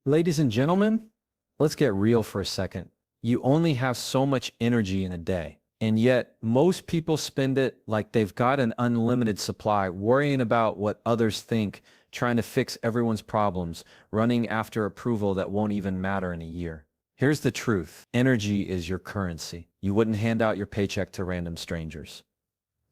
Ladies and gentlemen, let's get real for a second. You only have so much energy in a day, and yet most people spend it like they've got an unlimited supply, worrying about what others think, trying to fix everyone's problems, running after approval that won't even matter in a year. Here's the truth. Energy is your currency. You wouldn't hand out your paycheck to random strangers.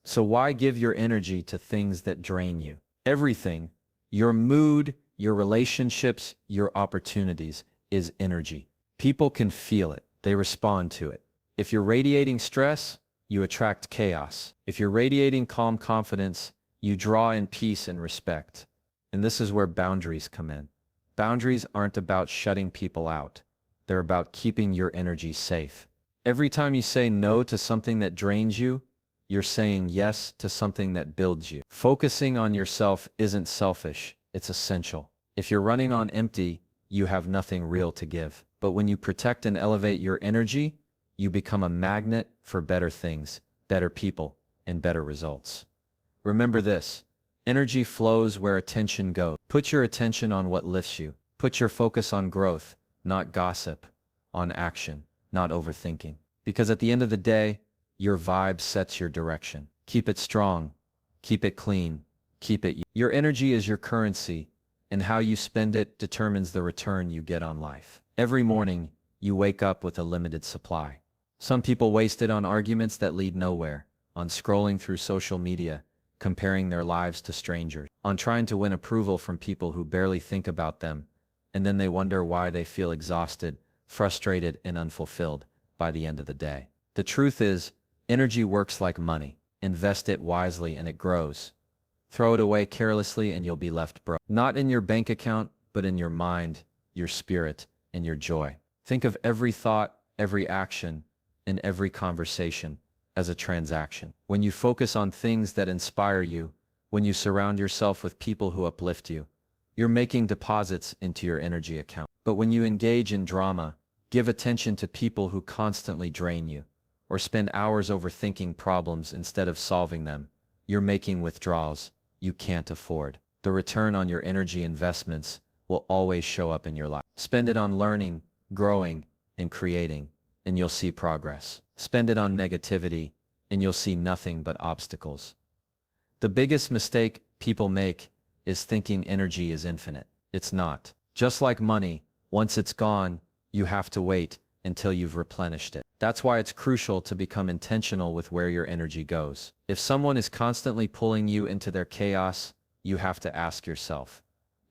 So why give your energy to things that drain you? Everything, your mood, your relationships, your opportunities, is energy. People can feel it. They respond to it. If you're radiating stress, you attract chaos. If you're radiating calm confidence, you draw in peace and respect. And this is where boundaries come in. Boundaries aren't about shutting people out. They're about keeping your energy safe. Every time you say no to something that drains you, you're saying yes to something that builds you. Focusing on yourself isn't selfish, it's essential. If you're running on empty, you have nothing real to give. But when you protect and elevate your energy, you become a magnet for better things, better people, and better results. Remember this, energy flows where attention goes. Put your attention on what lifts you. Put your focus on growth, not gossip, on action, not overthinking. Because at the end of the day, your vibe sets your direction. Keep it strong, keep it clean, keep it you. Your energy is your currency, and how you spend it determines the return you get on life. Every morning, you wake up with a limited supply. Some people waste it on arguments that lead nowhere, on scrolling through social media, comparing their lives to strangers, on trying to win approval from people who barely think about them, and then they wonder why they feel exhausted, frustrated, and unfulfilled by the end of the day. The truth is, energy works like money. Invest it wisely and it grows. Throw it away carelessly and you'll be left broke. Not in your bank account, but in your mind, your spirit, and your joy. Think of every thought, every action, and every conversation as a transaction. When you focus on things that inspire you, when you surround yourself with people who uplift you, you're making deposits into your energy account. But when you engage in drama, give attention to people who constantly drain you, or spend hours overthinking problems instead of solving them, you're making withdrawals you can't afford. The return on your energy investments will always show up in your life. Spend it on learning, growing, and creating, and you'll see progress. Spend it on negativity, and you'll see nothing but obstacles. The biggest mistake people make is thinking energy is infinite. It's not. Just like money, once it's gone, you have to wait until you've replenished it. That's why it's crucial to become intentional with where your energy goes. If someone is constantly pulling you into their chaos, you have to ask yourself,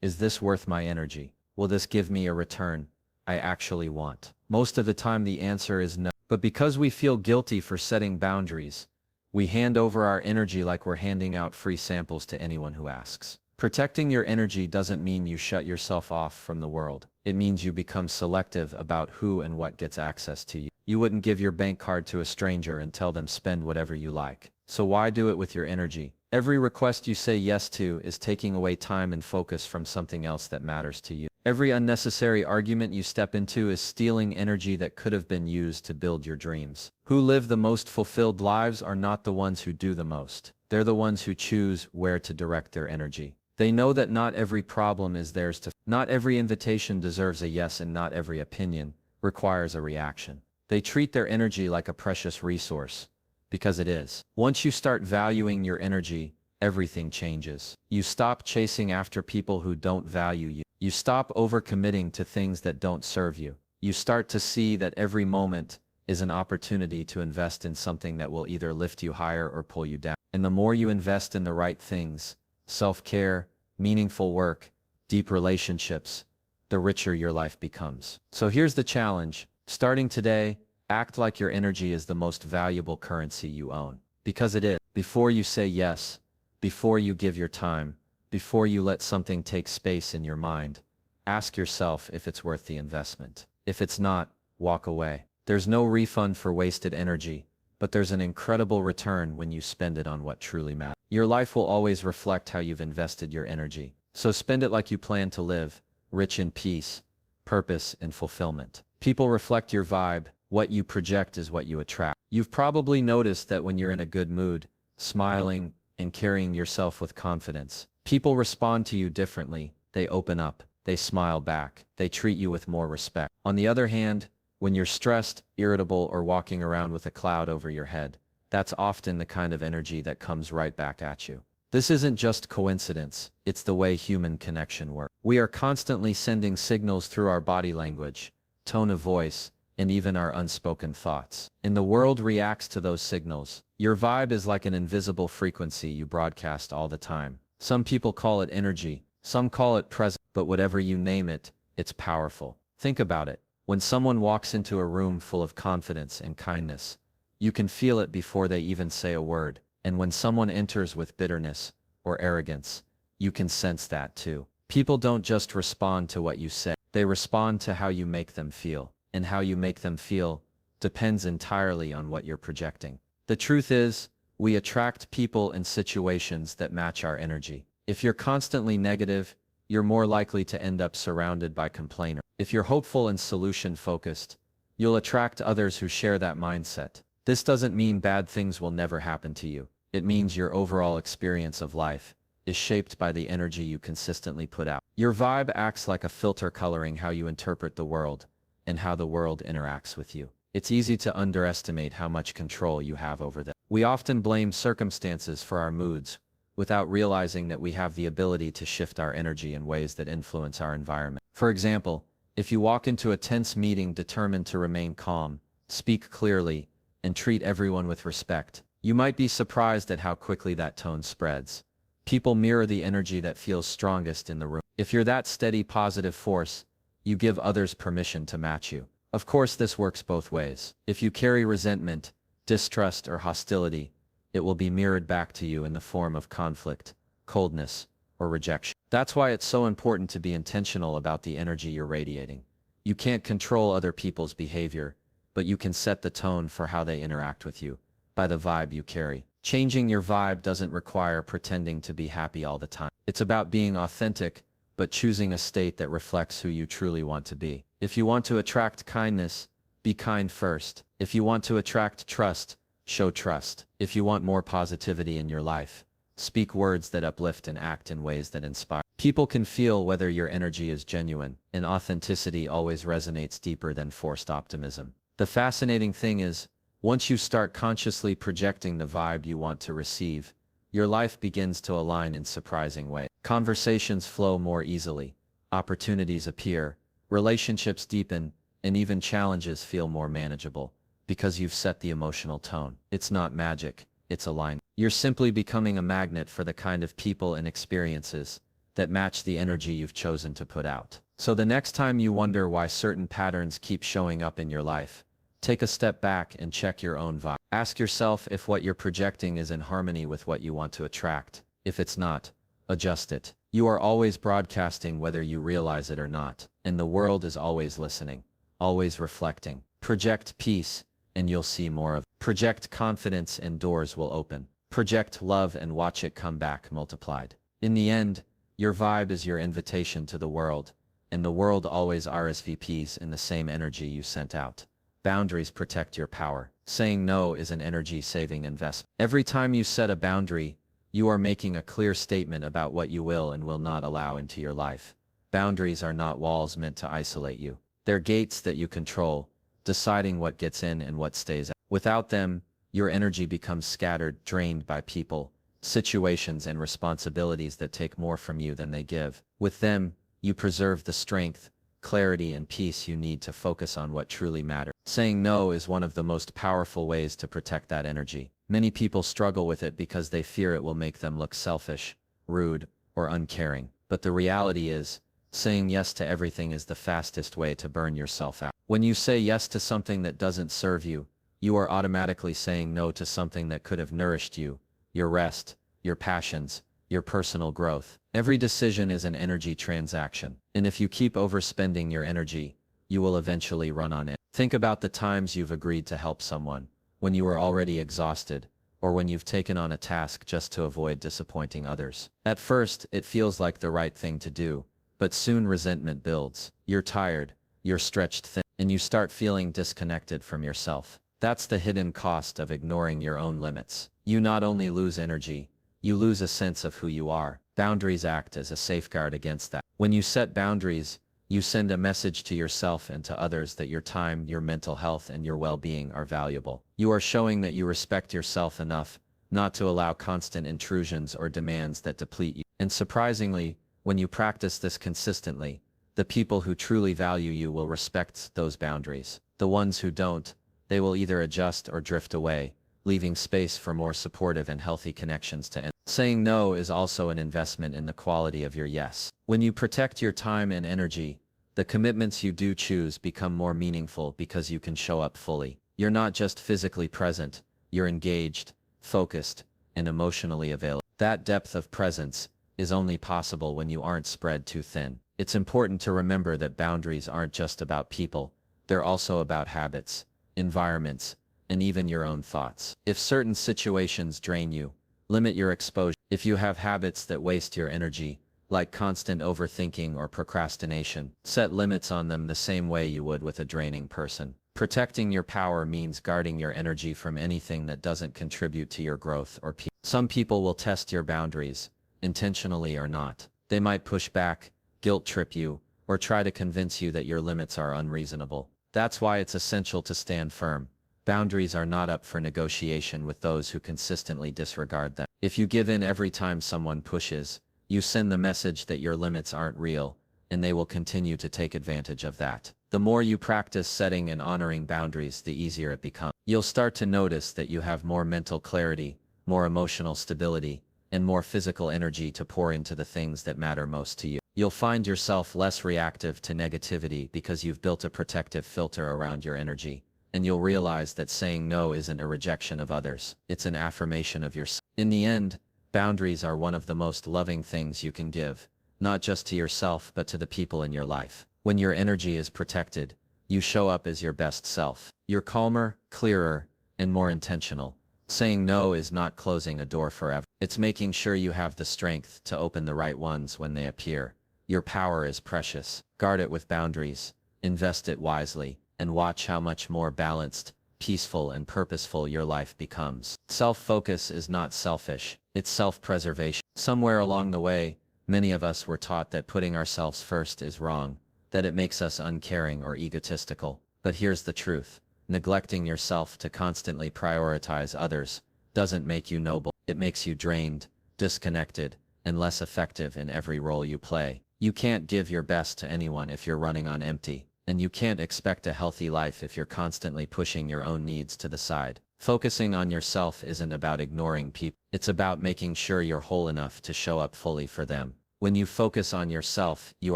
is this worth my energy? Will this give me a return I actually want? Most of the time the answer is no. But because we feel guilty for setting boundaries, we hand over our energy like we're handing out free samples to anyone who asks. Protecting your energy doesn't mean you shut yourself off from the world. It means you become selective about who and what gets access to you. You wouldn't give your bank card to a stranger and tell them spend whatever you like. So why do it with your energy? Every request you say yes to is taking away time and focus from something else that matters to you. Every unnecessary argument you step into is stealing energy that could have been used to build your dreams. Who live the most fulfilled lives are not the ones who do the most. They're the ones who choose where to direct their energy. They know that not every problem is theirs to. Not every invitation deserves a yes, and not every opinion requires a reaction. They treat their energy like a precious resource, because it is. Once you start valuing your energy, everything changes. You stop chasing after people who don't value you. You stop overcommitting to things that don't serve you. You start to see that every moment is an opportunity to invest in something that will either lift you higher or pull you down. And the more you invest in the right things, self-care, meaningful work, deep relationships, the richer your life becomes. So here's the challenge. Starting today, act like your energy is the most valuable currency you own. Because it is. Before you say yes, before you give your time, before you let something take space in your mind, ask yourself if it's worth the investment. If it's not, walk away. There's no refund for wasted energy, but there's an incredible return when you spend it on what truly matters. Your life will always reflect how you've invested your energy. So spend it like you plan to live, rich in peace, purpose, and fulfillment. People reflect your vibe. What you project is what you attract. You've probably noticed that when you're in a good mood, smiling, and carrying yourself with confidence, people respond to you differently. They open up, they smile back, they treat you with more respect. On the other hand, when you're stressed, irritable, or walking around with a cloud over your head, that's often the kind of energy that comes right back at you. This isn't just coincidence, it's the way human connection works. We are constantly sending signals through our body language, tone of voice, and even our unspoken thoughts. And the world reacts to those signals. Your vibe is like an invisible frequency you broadcast all the time. Some people call it energy, some call it presence, but whatever you name it, it's powerful. Think about it. When someone walks into a room full of confidence and kindness, you can feel it before they even say a word. And when someone enters with bitterness or arrogance, you can sense that too. People don't just respond to what you say, they respond to how you make them feel. And how you make them feel depends entirely on what you're projecting. The truth is, we attract people and situations that match our energy. If you're constantly negative, you're more likely to end up surrounded by complainers. If you're hopeful and solution-focused, you'll attract others who share that mindset. This doesn't mean bad things will never happen to you. It means your overall experience of life is shaped by the energy you consistently put out. Your vibe acts like a filter coloring how you interpret the world and how the world interacts with you. It's easy to underestimate how much control you have over them. We often blame circumstances for our moods, without realizing that we have the ability to shift our energy in ways that influence our environment. For example, if you walk into a tense meeting determined to remain calm, speak clearly, and treat everyone with respect, you might be surprised at how quickly that tone spreads. People mirror the energy that feels strongest in the room. If you're that steady, positive force, you give others permission to match you. Of course, this works both ways. If you carry resentment, distrust, or hostility, it will be mirrored back to you in the form of conflict, coldness, or rejection. That's why it's so important to be intentional about the energy you're radiating. You can't control other people's behavior, but you can set the tone for how they interact with you, by the vibe you carry. Changing your vibe doesn't require pretending to be happy all the time. It's about being authentic, but choosing a state that reflects who you truly want to be. If you want to attract kindness, be kind first. If you want to attract trust, show trust. If you want more positivity in your life, speak words that uplift and act in ways that inspire. People can feel whether your energy is genuine, and authenticity always resonates deeper than forced optimism. The fascinating thing is, once you start consciously projecting the vibe you want to receive, your life begins to align in surprising ways. Conversations flow more easily, opportunities appear, relationships deepen, and even challenges feel more manageable, because you've set the emotional tone. It's not magic, it's alignment. You're simply becoming a magnet for the kind of people and experiences that match the energy you've chosen to put out. So the next time you wonder why certain patterns keep showing up in your life, take a step back and check your own vibe. Ask yourself if what you're projecting is in harmony with what you want to attract. If it's not, adjust it. You are always broadcasting whether you realize it or not, and the world is always listening, always reflecting. Project peace, and you'll see more of it. Project confidence and doors will open. Project love and watch it come back multiplied. In the end, your vibe is your invitation to the world, and the world always RSVPs in the same energy you sent out. Boundaries protect your power. Saying no is an energy-saving investment. Every time you set a boundary, you are making a clear statement about what you will and will not allow into your life. Boundaries are not walls meant to isolate you. They're gates that you control, deciding what gets in and what stays out. Without them, your energy becomes scattered, drained by people, situations, and responsibilities that take more from you than they give. With them, you preserve the strength, clarity, and peace you need to focus on what truly matters. Saying no is one of the most powerful ways to protect that energy. Many people struggle with it because they fear it will make them look selfish, rude, or uncaring. But the reality is, saying yes to everything is the fastest way to burn yourself out. When you say yes to something that doesn't serve you, you are automatically saying no to something that could have nourished you, your rest, your passions, your personal growth. Every decision is an energy transaction, and if you keep overspending your energy, you will eventually run on it. Think about the times you've agreed to help someone, when you were already exhausted, or when you've taken on a task just to avoid disappointing others. At first, it feels like the right thing to do, but soon resentment builds. You're tired, you're stretched thin, and you start feeling disconnected from yourself. That's the hidden cost of ignoring your own limits. You not only lose energy, you lose a sense of who you are. Boundaries act as a safeguard against that. When you set boundaries, you send a message to yourself and to others that your time, your mental health, and your well-being are valuable. You are showing that you respect yourself enough not to allow constant intrusions or demands that deplete you. And surprisingly, when you practice this consistently, the people who truly value you will respect those boundaries. The ones who don't, they will either adjust or drift away, leaving space for more supportive and healthy connections to end. Saying no is also an investment in the quality of your yes. When you protect your time and energy, the commitments you do choose become more meaningful because you can show up fully. You're not just physically present, you're engaged, focused, and emotionally available. That depth of presence is only possible when you aren't spread too thin. It's important to remember that boundaries aren't just about people, they're also about habits, environments, and even your own thoughts. If certain situations drain you, limit your exposure. If you have habits that waste your energy, like constant overthinking or procrastination, set limits on them the same way you would with a draining person. Protecting your power means guarding your energy from anything that doesn't contribute to your growth or peace. Some people will test your boundaries, intentionally or not. They might push back, guilt trip you, or try to convince you that your limits are unreasonable. That's why it's essential to stand firm. Boundaries are not up for negotiation with those who consistently disregard them. If you give in every time someone pushes, you send the message that your limits aren't real, and they will continue to take advantage of that. The more you practice setting and honoring boundaries, the easier it becomes. You'll start to notice that you have more mental clarity, more emotional stability, and more physical energy to pour into the things that matter most to you. You'll find yourself less reactive to negativity because you've built a protective filter around your energy. And you'll realize that saying no isn't a rejection of others, it's an affirmation of yourself. In the end, boundaries are one of the most loving things you can give, not just to yourself but to the people in your life. When your energy is protected, you show up as your best self. You're calmer, clearer, and more intentional. Saying no is not closing a door forever. It's making sure you have the strength to open the right ones when they appear. Your power is precious. Guard it with boundaries, invest it wisely, and watch how much more balanced, peaceful, and purposeful your life becomes. Self-focus is not selfish, it's self-preservation. Somewhere along the way, many of us were taught that putting ourselves first is wrong, that it makes us uncaring or egotistical. But here's the truth. Neglecting yourself to constantly prioritize others doesn't make you noble. It makes you drained, disconnected, and less effective in every role you play. You can't give your best to anyone if you're running on empty. And you can't expect a healthy life if you're constantly pushing your own needs to the side. Focusing on yourself isn't about ignoring people. It's about making sure you're whole enough to show up fully for them. When you focus on yourself, you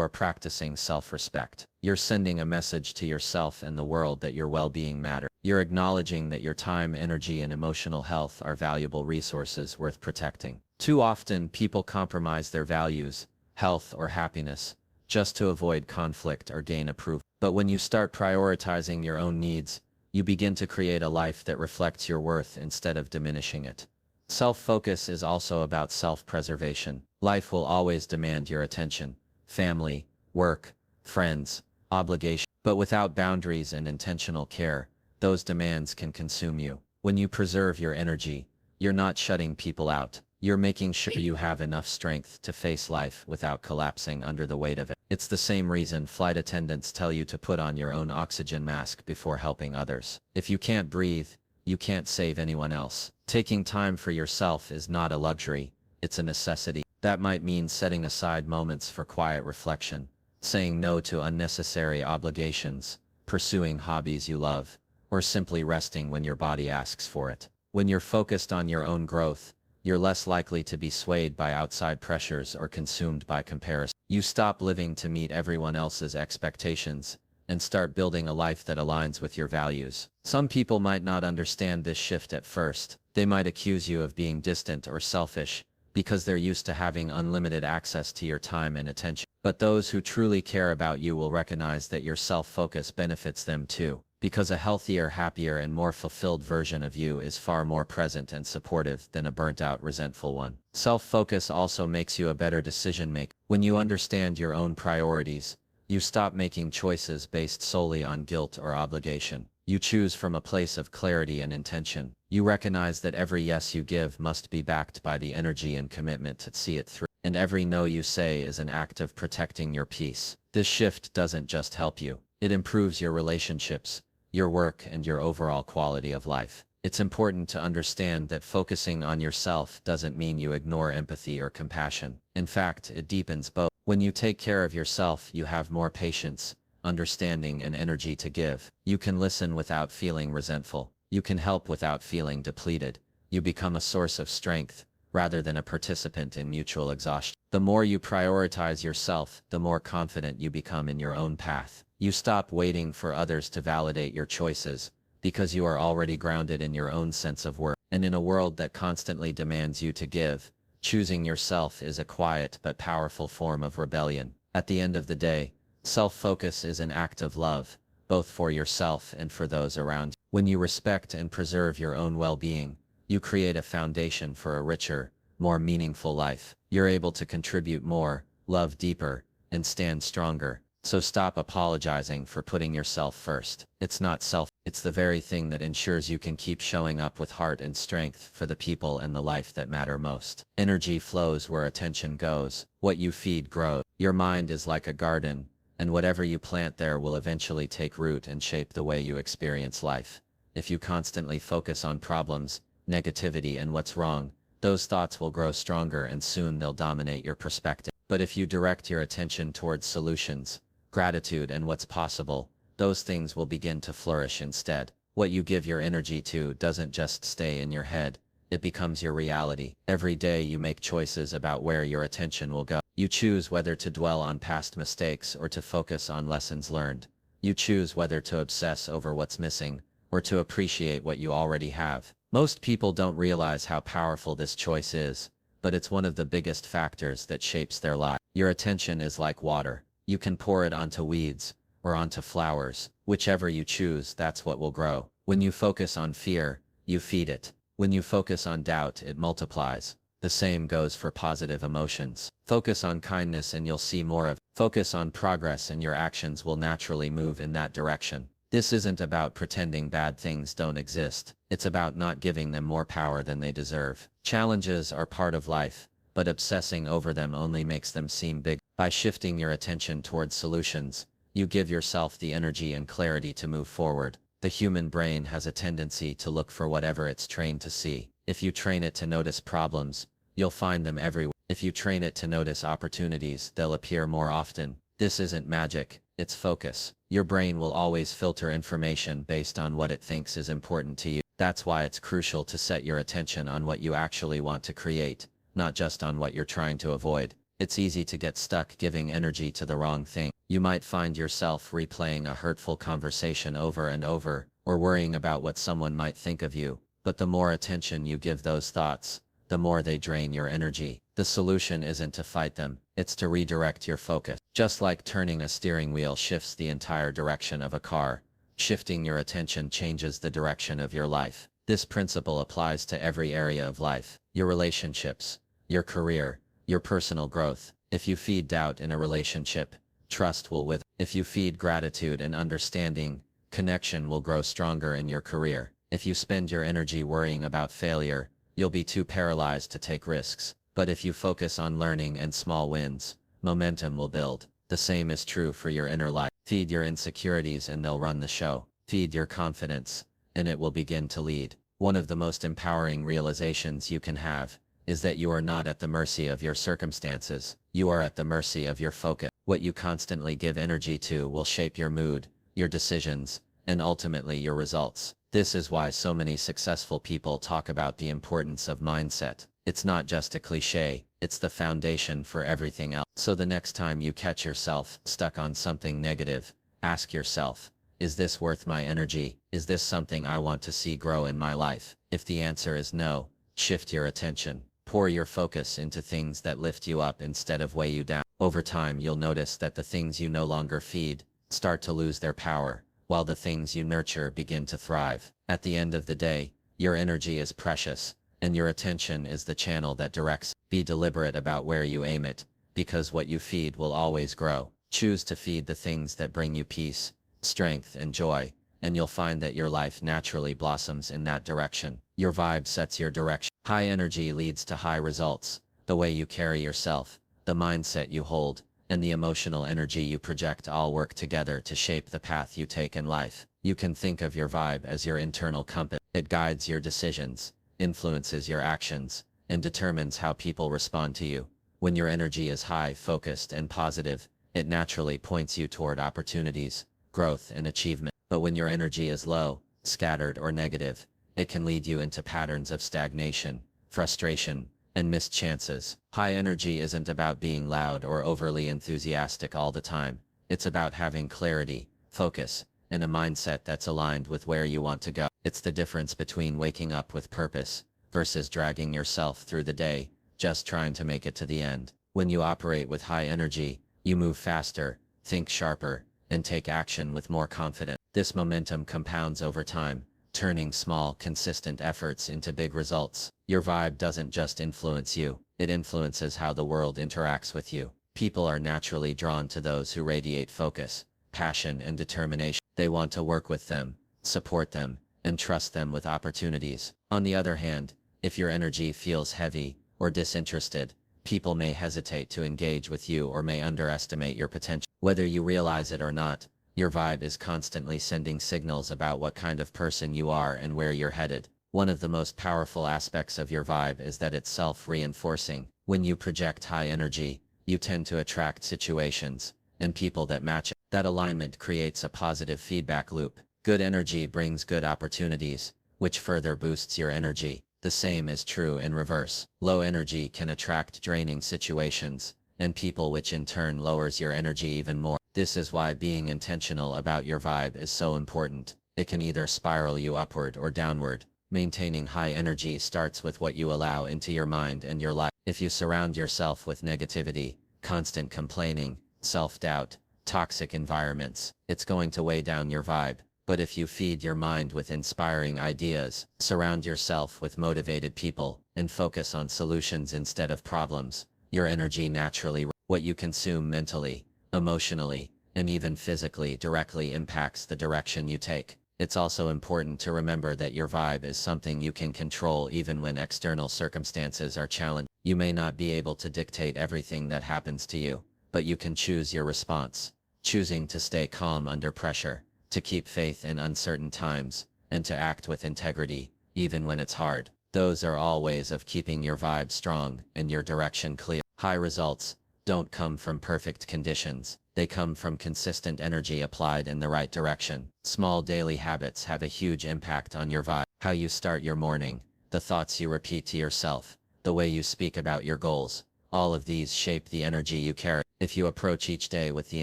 are practicing self-respect. You're sending a message to yourself and the world that your well-being matters. You're acknowledging that your time, energy, and emotional health are valuable resources worth protecting. Too often, people compromise their values, health, or happiness just to avoid conflict or gain approval. But when you start prioritizing your own needs, you begin to create a life that reflects your worth instead of diminishing it. Self-focus is also about self-preservation. Life will always demand your attention, family, work, friends, obligations. But without boundaries and intentional care, those demands can consume you. When you preserve your energy, you're not shutting people out. You're making sure you have enough strength to face life without collapsing under the weight of it. It's the same reason flight attendants tell you to put on your own oxygen mask before helping others. If you can't breathe, you can't save anyone else. Taking time for yourself is not a luxury, it's a necessity. That might mean setting aside moments for quiet reflection, saying no to unnecessary obligations, pursuing hobbies you love, or simply resting when your body asks for it. When you're focused on your own growth, you're less likely to be swayed by outside pressures or consumed by comparison. You stop living to meet everyone else's expectations and start building a life that aligns with your values. Some people might not understand this shift at first. They might accuse you of being distant or selfish because they're used to having unlimited access to your time and attention. But those who truly care about you will recognize that your self-focus benefits them too, because a healthier, happier, and more fulfilled version of you is far more present and supportive than a burnt-out, resentful one. Self-focus also makes you a better decision maker. When you understand your own priorities, you stop making choices based solely on guilt or obligation. You choose from a place of clarity and intention. You recognize that every yes you give must be backed by the energy and commitment to see it through. And every no you say is an act of protecting your peace. This shift doesn't just help you. It improves your relationships, your work, and your overall quality of life. It's important to understand that focusing on yourself doesn't mean you ignore empathy or compassion. In fact, it deepens both. When you take care of yourself, you have more patience, understanding, and energy to give. You can listen without feeling resentful. You can help without feeling depleted. You become a source of strength, rather than a participant in mutual exhaustion. The more you prioritize yourself, the more confident you become in your own path. You stop waiting for others to validate your choices, because you are already grounded in your own sense of worth. And in a world that constantly demands you to give, choosing yourself is a quiet but powerful form of rebellion. At the end of the day, self-focus is an act of love, both for yourself and for those around you. When you respect and preserve your own well-being, you create a foundation for a richer, more meaningful life. You're able to contribute more, love deeper, and stand stronger. So stop apologizing for putting yourself first. It's not it's the very thing that ensures you can keep showing up with heart and strength for the people and the life that matter most. Energy flows where attention goes. What you feed grows. Your mind is like a garden, and whatever you plant there will eventually take root and shape the way you experience life. If you constantly focus on problems, negativity, and what's wrong, those thoughts will grow stronger and soon they'll dominate your perspective. But if you direct your attention towards solutions, gratitude, and what's possible, those things will begin to flourish instead. What you give your energy to doesn't just stay in your head, it becomes your reality. Every day you make choices about where your attention will go. You choose whether to dwell on past mistakes or to focus on lessons learned. You choose whether to obsess over what's missing or to appreciate what you already have. Most people don't realize how powerful this choice is, but it's one of the biggest factors that shapes their life. Your attention is like water. You can pour it onto weeds or onto flowers. Whichever you choose, that's what will grow. When you focus on fear, you feed it. When you focus on doubt, it multiplies. The same goes for positive emotions. Focus on kindness and you'll see more of it. Focus on progress and your actions will naturally move in that direction. This isn't about pretending bad things don't exist. It's about not giving them more power than they deserve. Challenges are part of life, but obsessing over them only makes them seem big. By shifting your attention towards solutions, you give yourself the energy and clarity to move forward. The human brain has a tendency to look for whatever it's trained to see. If you train it to notice problems, you'll find them everywhere. If you train it to notice opportunities, they'll appear more often. This isn't magic, it's focus. Your brain will always filter information based on what it thinks is important to you. That's why it's crucial to set your attention on what you actually want to create, not just on what you're trying to avoid. It's easy to get stuck giving energy to the wrong thing. You might find yourself replaying a hurtful conversation over and over, or worrying about what someone might think of you. But the more attention you give those thoughts, the more they drain your energy. The solution isn't to fight them, it's to redirect your focus. Just like turning a steering wheel shifts the entire direction of a car, shifting your attention changes the direction of your life. This principle applies to every area of life: your relationships, your career, your personal growth. If you feed doubt in a relationship, trust will wither. If you feed gratitude and understanding, connection will grow stronger in your career. If you spend your energy worrying about failure, you'll be too paralyzed to take risks. But if you focus on learning and small wins, momentum will build. The same is true for your inner life. Feed your insecurities and they'll run the show. Feed your confidence, and it will begin to lead. One of the most empowering realizations you can have is that you are not at the mercy of your circumstances. You are at the mercy of your focus. What you constantly give energy to will shape your mood, your decisions, and ultimately your results. This is why so many successful people talk about the importance of mindset. It's not just a cliche, it's the foundation for everything else. So the next time you catch yourself stuck on something negative, ask yourself, is this worth my energy? Is this something I want to see grow in my life? If the answer is no, shift your attention. Pour your focus into things that lift you up instead of weigh you down. Over time, you'll notice that the things you no longer feed start to lose their power, while the things you nurture begin to thrive. At the end of the day, your energy is precious, and your attention is the channel that directs. Be deliberate about where you aim it, because what you feed will always grow. Choose to feed the things that bring you peace, strength, and joy, and you'll find that your life naturally blossoms in that direction. Your vibe sets your direction. High energy leads to high results. The way you carry yourself, the mindset you hold, and the emotional energy you project all work together to shape the path you take in life. You can think of your vibe as your internal compass. It guides your decisions, influences your actions, and determines how people respond to you. When your energy is high, focused, and positive, it naturally points you toward opportunities, growth, and achievement. But when your energy is low, scattered, or negative, it can lead you into patterns of stagnation, frustration, and missed chances. High energy isn't about being loud or overly enthusiastic all the time. It's about having clarity, focus, and a mindset that's aligned with where you want to go. It's the difference between waking up with purpose versus dragging yourself through the day, just trying to make it to the end. When you operate with high energy, you move faster, think sharper, and take action with more confidence. This momentum compounds over time, turning small, consistent efforts into big results. Your vibe doesn't just influence you, it influences how the world interacts with you. People are naturally drawn to those who radiate focus, passion, and determination. They want to work with them, support them, and trust them with opportunities. On the other hand, if your energy feels heavy or disinterested, people may hesitate to engage with you or may underestimate your potential. Whether you realize it or not, your vibe is constantly sending signals about what kind of person you are and where you're headed. One of the most powerful aspects of your vibe is that it's self-reinforcing. When you project high energy, you tend to attract situations and people that match it. That alignment creates a positive feedback loop. Good energy brings good opportunities, which further boosts your energy. The same is true in reverse. Low energy can attract draining situations and people, which in turn lowers your energy even more. This is why being intentional about your vibe is so important. It can either spiral you upward or downward. Maintaining high energy starts with what you allow into your mind and your life. If you surround yourself with negativity, constant complaining, self-doubt, toxic environments, it's going to weigh down your vibe. But if you feed your mind with inspiring ideas, surround yourself with motivated people, and focus on solutions instead of problems, your energy naturally. What you consume mentally, emotionally, and even physically directly impacts the direction you take. It's also important to remember that your vibe is something you can control even when external circumstances are challenging. You may not be able to dictate everything that happens to you, but you can choose your response, choosing to stay calm under pressure, to keep faith in uncertain times, and to act with integrity, even when it's hard. Those are all ways of keeping your vibe strong and your direction clear. High results don't come from perfect conditions. They come from consistent energy applied in the right direction. Small daily habits have a huge impact on your vibe. How you start your morning, the thoughts you repeat to yourself, the way you speak about your goals, all of these shape the energy you carry. If you approach each day with the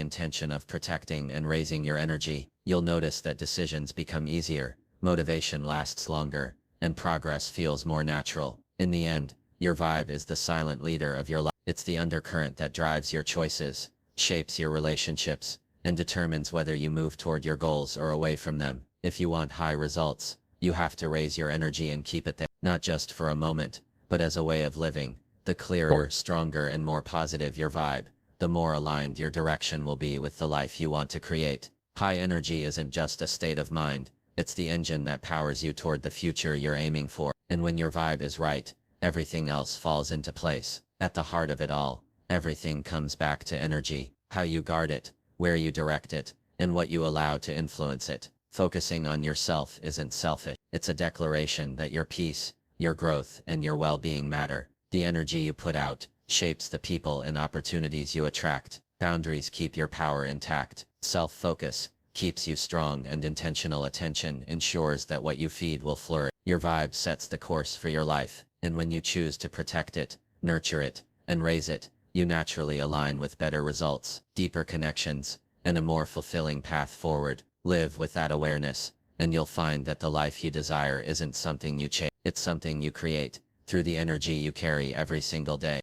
intention of protecting and raising your energy, you'll notice that decisions become easier, motivation lasts longer, and progress feels more natural. In the end, your vibe is the silent leader of your life. It's the undercurrent that drives your choices, shapes your relationships, and determines whether you move toward your goals or away from them. If you want high results, you have to raise your energy and keep it there, not just for a moment, but as a way of living. The clearer, stronger, and more positive your vibe, the more aligned your direction will be with the life you want to create. High energy isn't just a state of mind, it's the engine that powers you toward the future you're aiming for. And when your vibe is right, everything else falls into place. At the heart of it all, everything comes back to energy, how you guard it, where you direct it, and what you allow to influence it. Focusing on yourself isn't selfish. It's a declaration that your peace, your growth, and your well-being matter. The energy you put out shapes the people and opportunities you attract. Boundaries keep your power intact. Self-focus keeps you strong, and intentional attention ensures that what you feed will flourish. Your vibe sets the course for your life, and when you choose to protect it, nurture it, and raise it, you naturally align with better results, deeper connections, and a more fulfilling path forward. Live with that awareness, and you'll find that the life you desire isn't something you chase, it's something you create, through the energy you carry every single day.